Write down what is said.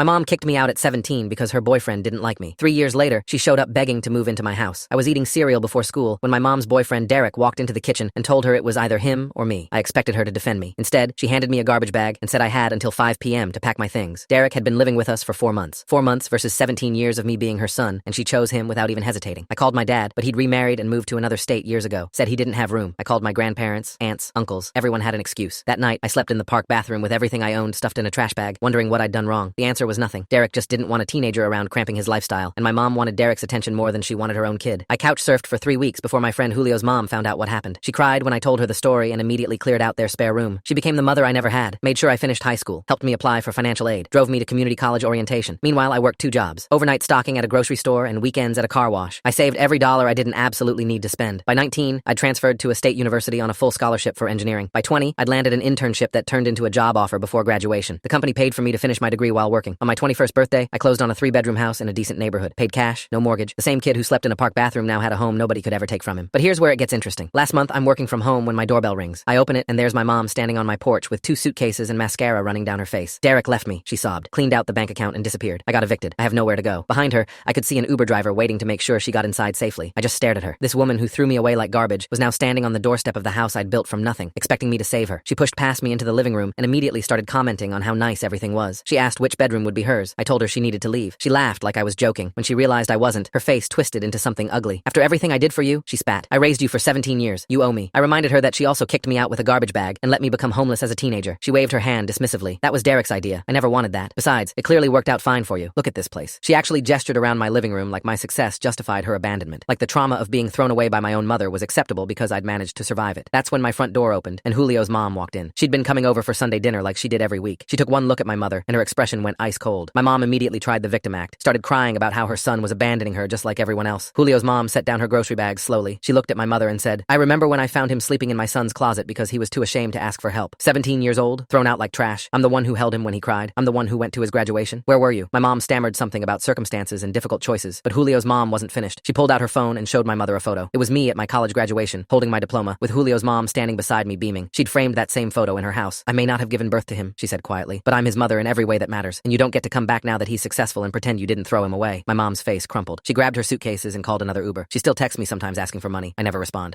My mom kicked me out at 17 because her boyfriend didn't like me. 3 years later, she showed up begging to move into my house. I was eating cereal before school when my mom's boyfriend Derek walked into the kitchen and told her it was either him or me. I expected her to defend me. Instead, she handed me a garbage bag and said I had until 5 p.m. to pack my things. Derek had been living with us for 4 months. 4 months versus 17 years of me being her son, and she chose him without even hesitating. I called my dad, but he'd remarried and moved to another state years ago. Said he didn't have room. I called my grandparents, aunts, uncles. Everyone had an excuse. That night, I slept in the park bathroom with everything I owned stuffed in a trash bag, wondering what I'd done wrong. The answer was nothing. Derek just didn't want a teenager around cramping his lifestyle, and my mom wanted Derek's attention more than she wanted her own kid. I couch surfed for 3 weeks before my friend Julio's mom found out what happened. She cried when I told her the story and immediately cleared out their spare room. She became the mother I never had, made sure I finished high school, helped me apply for financial aid, drove me to community college orientation. Meanwhile, I worked 2 jobs, overnight stocking at a grocery store and weekends at a car wash. I saved every dollar I didn't absolutely need to spend. By 19, I'd transferred to a state university on a full scholarship for engineering. By 20, I'd landed an internship that turned into a job offer before graduation. The company paid for me to finish my degree while working. On my 21st birthday, I closed on a 3-bedroom house in a decent neighborhood. Paid cash, no mortgage. The same kid who slept in a park bathroom now had a home nobody could ever take from him. But here's where it gets interesting. Last month, I'm working from home when my doorbell rings. I open it and there's my mom standing on my porch with 2 suitcases and mascara running down her face. Derek left me, she sobbed, cleaned out the bank account and disappeared. I got evicted. I have nowhere to go. Behind her, I could see an Uber driver waiting to make sure she got inside safely. I just stared at her. This woman who threw me away like garbage was now standing on the doorstep of the house I'd built from nothing, expecting me to save her. She pushed past me into the living room and immediately started commenting on how nice everything was. She asked which bedroom would be hers. I told her she needed to leave. She laughed like I was joking. When she realized I wasn't, her face twisted into something ugly. After everything I did for you, she spat. I raised you for 17 years. You owe me. I reminded her that she also kicked me out with a garbage bag and let me become homeless as a teenager. She waved her hand dismissively. That was Derek's idea. I never wanted that. Besides, it clearly worked out fine for you. Look at this place. She actually gestured around my living room like my success justified her abandonment. Like the trauma of being thrown away by my own mother was acceptable because I'd managed to survive it. That's when my front door opened and Julio's mom walked in. She'd been coming over for Sunday dinner like she did every week. She took one look at my mother and her expression went ice cold. My mom immediately tried the victim act, started crying about how her son was abandoning her just like everyone else. Julio's mom set down her grocery bags slowly. She looked at my mother and said, I remember when I found him sleeping in my son's closet because he was too ashamed to ask for help. 17 years old, thrown out like trash. I'm the one who held him when he cried. I'm the one who went to his graduation. Where were you? My mom stammered something about circumstances and difficult choices, but Julio's mom wasn't finished. She pulled out her phone and showed my mother a photo. It was me at my college graduation, holding my diploma, with Julio's mom standing beside me beaming. She'd framed that same photo in her house. I may not have given birth to him, she said quietly, but I'm his mother in every way that matters, and you don't get to come back now that he's successful and pretend you didn't throw him away. My mom's face crumpled. She grabbed her suitcases and called another Uber. She still texts me sometimes asking for money. I never respond.